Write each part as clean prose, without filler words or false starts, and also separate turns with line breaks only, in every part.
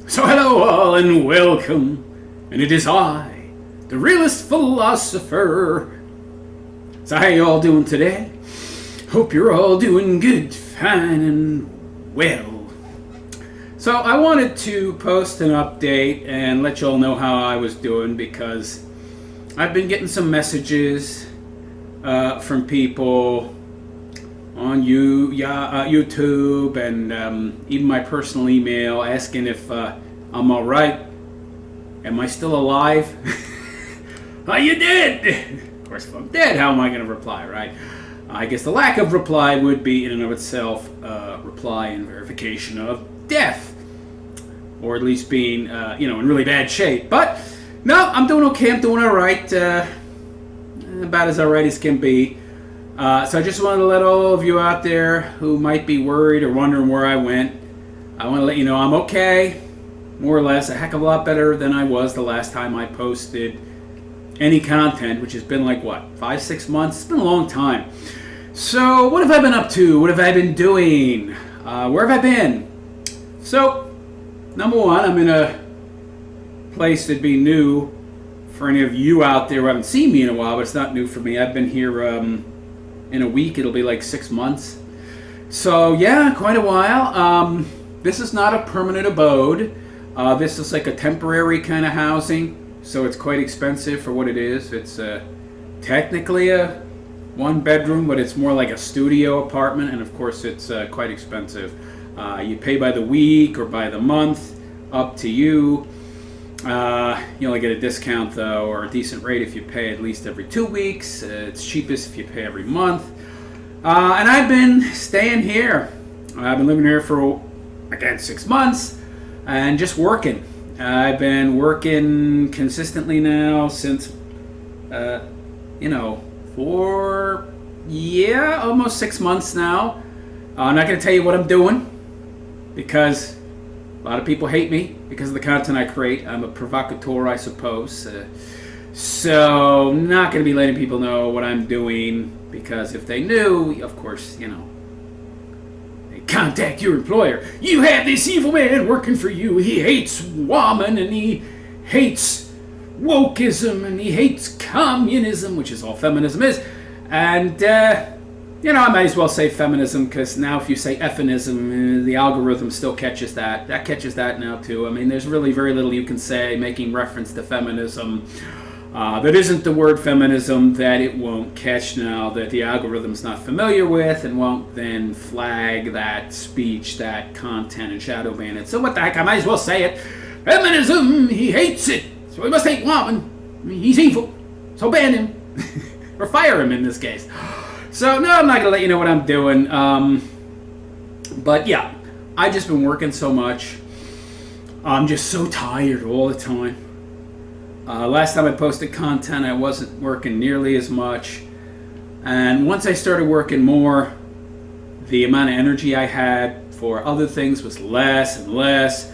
So hello all and welcome, and it is I, the realist philosopher. So how you all doing today? Hope you're all doing good, fine, and well. So I wanted to post an update and let you all know how I was doing because I've been getting some messages from people on YouTube and even my personal email asking if I'm all right. Am I still alive? Are you dead? Of course, if I'm dead, how am I going to reply, right? I guess the lack of reply would be in and of itself reply and verification of death, or at least being in really bad shape. But no, I'm doing okay. I'm doing all right, about as all right as can be. So I just wanted to let all of you out there who might be worried or wondering where I went, I want to let you know I'm okay, more or less, a heck of a lot better than I was the last time I posted any content, which has been like, 5-6 months? It's been a long time. So what have I been up to? What have I been doing? Where have I been? So, number one, I'm in a place that'd be new for any of you out there who haven't seen me in a while, but it's not new for me. I've been here in a week. It'll be like 6 months. So yeah, quite a while. This is not a permanent abode. This is like a temporary kind of housing, so it's quite expensive for what it is. It's technically a one bedroom, but it's more like a studio apartment, and of course it's quite expensive. You pay by the week or by the month, up to you. You only get a discount though, or a decent rate if you pay at least every 2 weeks. It's cheapest if you pay every month. And I've been staying here. I've been living here for, again, 6 months and just working. I've been working consistently now since, for, almost 6 months now. I'm not going to tell you what I'm doing because a lot of people hate me because of the content I create. I'm a provocateur, I suppose. So not going to be letting people know what I'm doing because if they knew, of course, they contact your employer. You have this evil man working for you. He hates woman and he hates wokeism and he hates communism, which is all feminism is. And I might as well say feminism because now if you say effinism, the algorithm still catches that. That catches that now too. I mean, there's really very little you can say making reference to feminism that isn't the word feminism that it won't catch now, that the algorithm's not familiar with and won't then flag that speech, that content, and shadow ban it. So what the heck, I might as well say it. Feminism, he hates it. So he must hate woman. I mean, he's evil. So ban him. Or fire him in this case. So, no, I'm not going to let you know what I'm doing. But, yeah, I've just been working so much. I'm just so tired all the time. Last time I posted content, I wasn't working nearly as much. And once I started working more, the amount of energy I had for other things was less and less.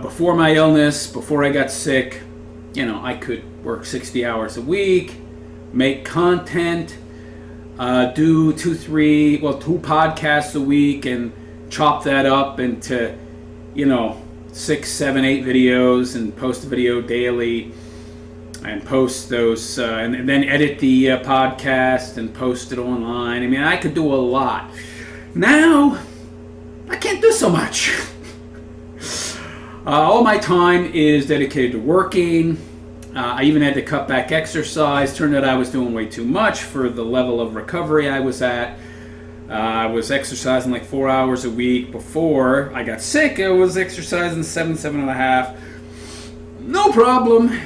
Before my illness, before I got sick, I could work 60 hours a week, make content, do 2 podcasts a week and chop that up into, 6, 7, 8 videos and post a video daily and post those and then edit the podcast and post it online. I mean, I could do a lot. Now, I can't do so much. All my time is dedicated to working. I even had to cut back exercise. Turned out I was doing way too much for the level of recovery I was at. I was exercising like 4 hours a week. Before I got sick, I was exercising 7.5. No problem.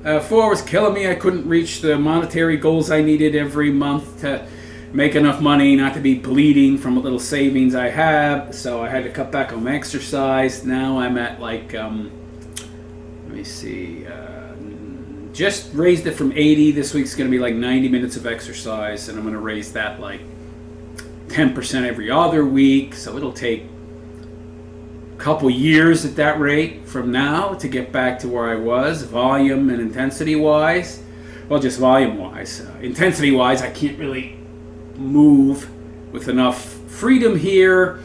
4 was killing me. I couldn't reach the monetary goals I needed every month to make enough money not to be bleeding from a little savings I have. So I had to cut back on my exercise. Now I'm at like, let me see, just raised it from 80. This week's going to be like 90 minutes of exercise, and I'm going to raise that like 10% every other week. So it'll take a couple years at that rate from now to get back to where I was, volume and intensity-wise. Well, just volume-wise. Intensity-wise, I can't really move with enough freedom here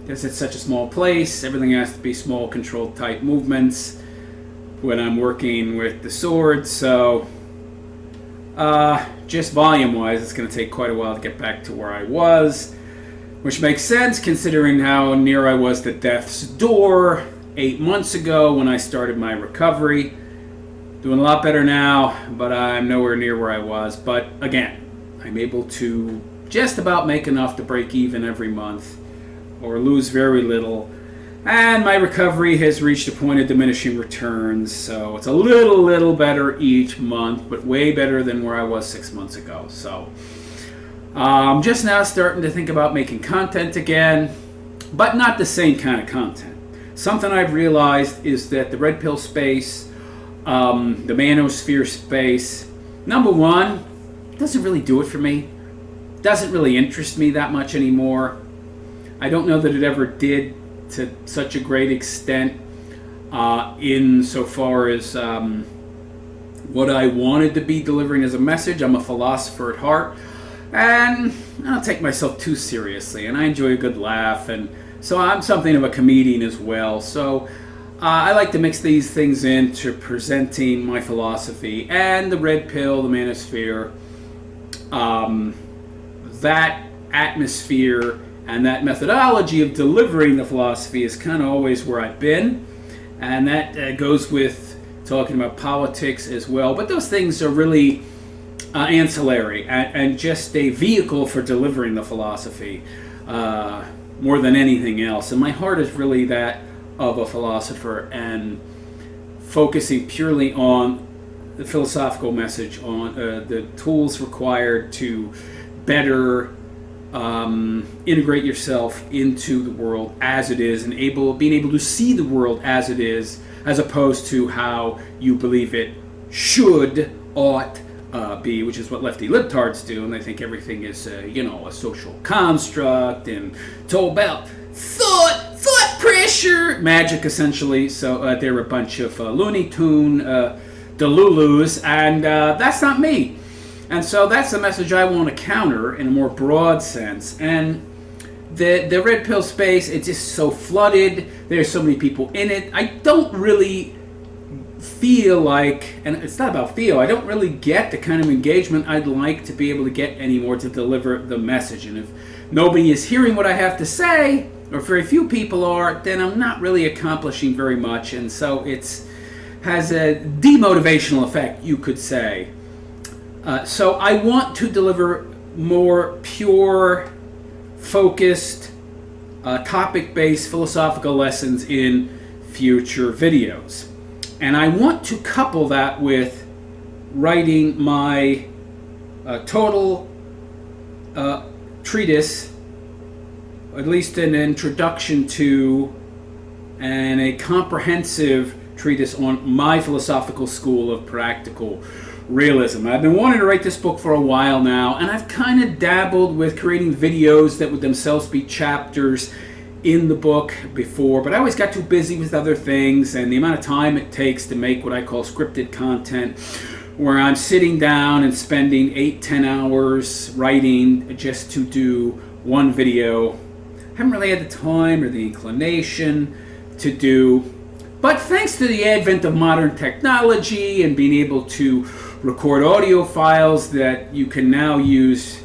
because it's such a small place, everything has to be small, controlled type movements when I'm working with the sword. So just volume-wise, it's going to take quite a while to get back to where I was, which makes sense considering how near I was to death's door 8 months ago when I started my recovery. Doing a lot better now, but I'm nowhere near where I was. But again, I'm able to just about make enough to break even every month or lose very little. And my recovery has reached a point of diminishing returns, so it's a little better each month, but way better than where I was 6 months ago. So I'm just now starting to think about making content again, but not the same kind of content. Something I've realized is that the Red Pill space, the Manosphere space, number one, doesn't really do it for me. Doesn't really interest me that much anymore. I don't know that it ever did to such a great extent in so far as what I wanted to be delivering as a message. I'm a philosopher at heart, and I don't take myself too seriously, and I enjoy a good laugh, and so I'm something of a comedian as well. So I like to mix these things into presenting my philosophy, and the Red Pill, the Manosphere, that atmosphere and that methodology of delivering the philosophy is kind of always where I've been, and that goes with talking about politics as well. But those things are really ancillary and just a vehicle for delivering the philosophy more than anything else. And my heart is really that of a philosopher, and focusing purely on the philosophical message, on the tools required to better integrate yourself into the world as it is, and being able to see the world as it is, as opposed to how you believe it ought be, which is what lefty libtards do, and they think everything is a social construct, and it's all about thought pressure, magic essentially. So they're a bunch of Looney Tune delulus, and that's not me. And so that's the message I want to counter in a more broad sense. And the Red Pill space, it's just so flooded. There's so many people in it. I don't really feel like, and it's not about feel, I don't really get the kind of engagement I'd like to be able to get anymore to deliver the message. And if nobody is hearing what I have to say, or very few people are, then I'm not really accomplishing very much. And so it's has a demotivational effect, you could say. So I want to deliver more pure, focused, topic-based philosophical lessons in future videos. And I want to couple that with writing my total treatise, at least an introduction to and a comprehensive treatise on my philosophical school of practical realism. I've been wanting to write this book for a while now, and I've kind of dabbled with creating videos that would themselves be chapters in the book before, but I always got too busy with other things, and the amount of time it takes to make what I call scripted content, where I'm sitting down and spending 8-10 hours writing just to do one video, I haven't really had the time or the inclination to do. But thanks to the advent of modern technology and being able to record audio files that you can now use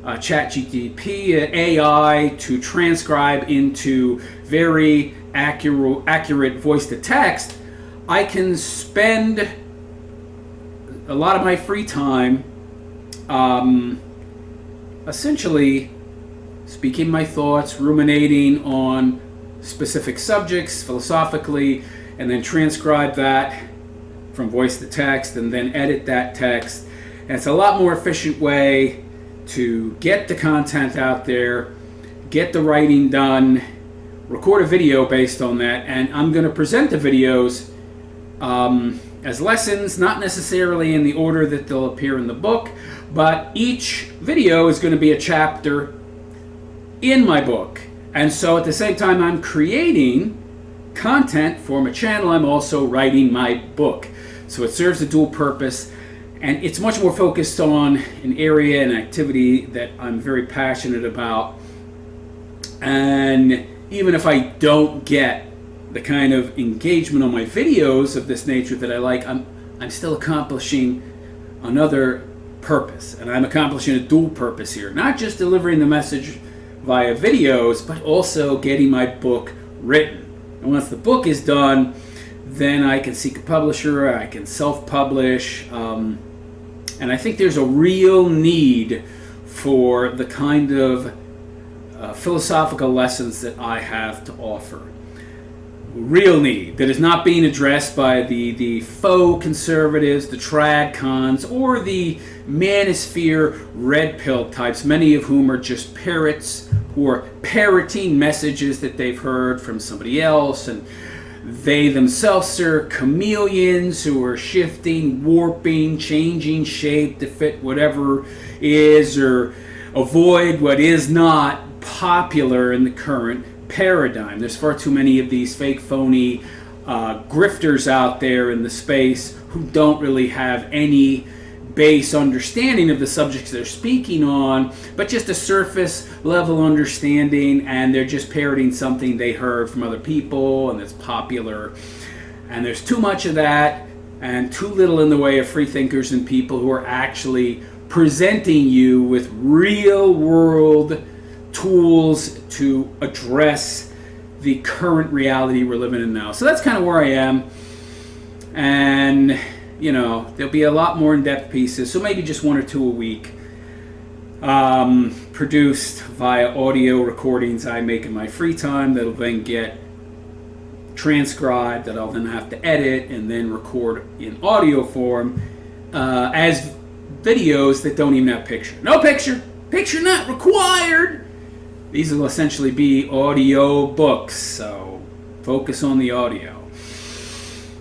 ChatGPT AI to transcribe into very accurate voice-to-text, I can spend a lot of my free time essentially speaking my thoughts, ruminating on specific subjects philosophically, and then transcribe that from voice to text, and then edit that text. And it's a lot more efficient way to get the content out there, get the writing done, record a video based on that, and I'm going to present the videos as lessons, not necessarily in the order that they'll appear in the book, but each video is going to be a chapter in my book. And so at the same time I'm creating content for my channel, I'm also writing my book. So it serves a dual purpose, and it's much more focused on an area and activity that I'm very passionate about. And even if I don't get the kind of engagement on my videos of this nature that I like, I'm still accomplishing another purpose, and I'm accomplishing a dual purpose here. Not just delivering the message via videos, but also getting my book written. And once the book is done, then I can seek a publisher, I can self-publish, and I think there's a real need for the kind of philosophical lessons that I have to offer. Real need that is not being addressed by the faux conservatives, the trad cons, or the manosphere red pill types, many of whom are just parrots who are parroting messages that they've heard from somebody else, and they themselves are chameleons who are shifting, warping, changing shape to fit whatever is or avoid what is not popular in the current paradigm. There's far too many of these fake, phony grifters out there in the space who don't really have any base understanding of the subjects they're speaking on, but just a surface level understanding, and they're just parroting something they heard from other people and that's popular. And there's too much of that and too little in the way of free thinkers and people who are actually presenting you with real world tools to address the current reality we're living in now. So that's kind of where I am. And there'll be a lot more in-depth pieces, so maybe just one or two a week, produced via audio recordings I make in my free time that'll then get transcribed, that I'll then have to edit and then record in audio form as videos that don't even have picture. No picture! Picture not required! These will essentially be audio books, so focus on the audio.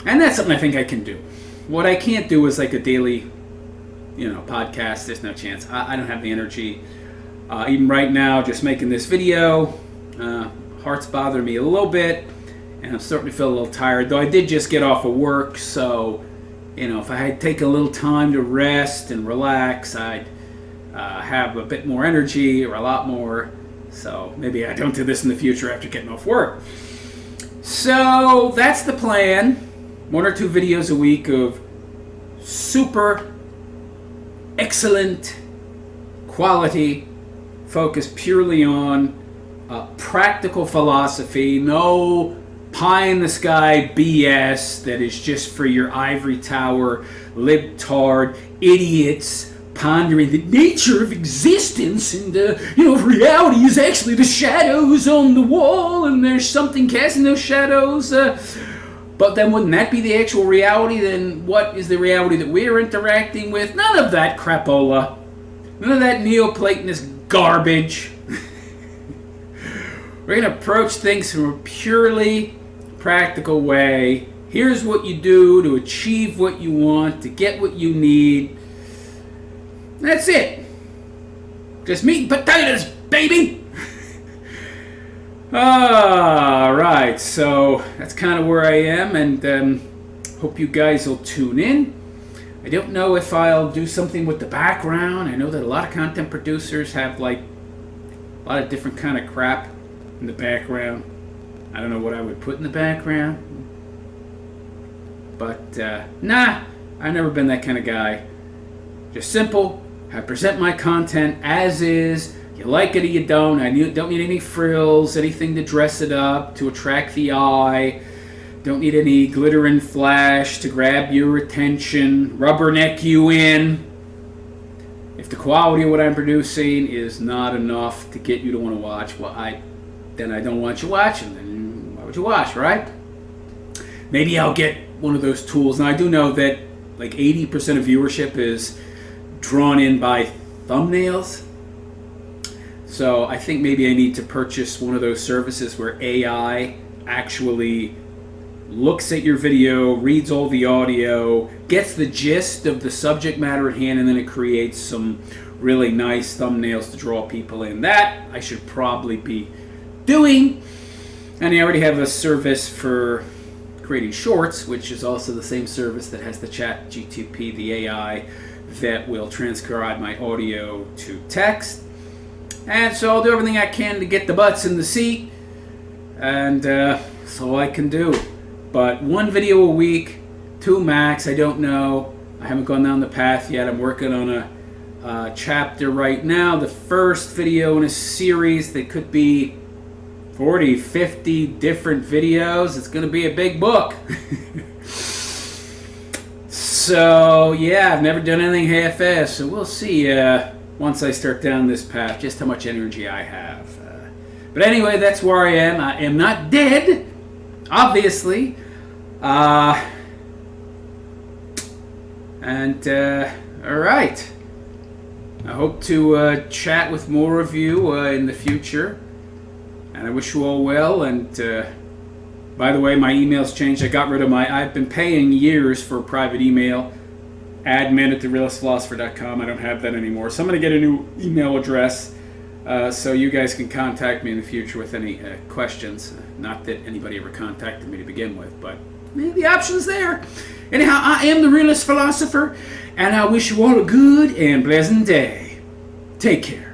And that's something I think I can do. What I can't do is like a daily, podcast. There's no chance. I don't have the energy. Even right now, just making this video, heart's bothering me a little bit, and I'm starting to feel a little tired. Though I did just get off of work, so if I had taken a little time to rest and relax, I'd have a bit more energy, or a lot more. So maybe I don't do this in the future after getting off work. So that's the plan. 1 or 2 videos a week of super excellent quality, focused purely on practical philosophy, no pie in the sky BS that is just for your ivory tower libtard idiots pondering the nature of existence, and reality is actually the shadows on the wall, and there's something casting those shadows. But then wouldn't that be the actual reality? Then what is the reality that we're interacting with? None of that crapola. None of that Neoplatonist garbage. We're going to approach things from a purely practical way. Here's what you do to achieve what you want, to get what you need. That's it. Just meat and potatoes, baby. Alright, so that's kind of where I am, and hope you guys will tune in. I don't know if I'll do something with the background. I know that a lot of content producers have a lot of different kind of crap in the background. I don't know what I would put in the background, but nah, I've never been that kind of guy. Just simple. I present my content as is. You like it or you don't. I don't need any frills, anything to dress it up, to attract the eye. Don't need any glitter and flash to grab your attention, rubberneck you in. If the quality of what I'm producing is not enough to get you to want to watch, then I don't want you watching. Then why would you watch, right? Maybe I'll get one of those tools. Now I do know that 80% of viewership is drawn in by thumbnails. So I think maybe I need to purchase one of those services where AI actually looks at your video, reads all the audio, gets the gist of the subject matter at hand, and then it creates some really nice thumbnails to draw people in. That I should probably be doing. And I already have a service for creating shorts, which is also the same service that has the ChatGPT, the AI, that will transcribe my audio to text. And so I'll do everything I can to get the butts in the seat and that's all I can do. But 1 video a week, 2 max, I don't know. I haven't gone down the path yet. I'm working on a chapter right now, the first video in a series that could be 40, 50 different videos. It's going to be a big book. So, yeah, I've never done anything half-assed, so we'll see once I start down this path just how much energy I have. But anyway, that's where I am. I am not dead, obviously. All right. I hope to chat with more of you in the future. And I wish you all well. And by the way, my email's changed. I got rid of I've been paying years for a private email. admin@therealistphilosopher.com. I don't have that anymore. So I'm going to get a new email address so you guys can contact me in the future with any questions. Not that anybody ever contacted me to begin with, but the option's there. Anyhow, I am the Realist Philosopher, and I wish you all a good and pleasant day. Take care.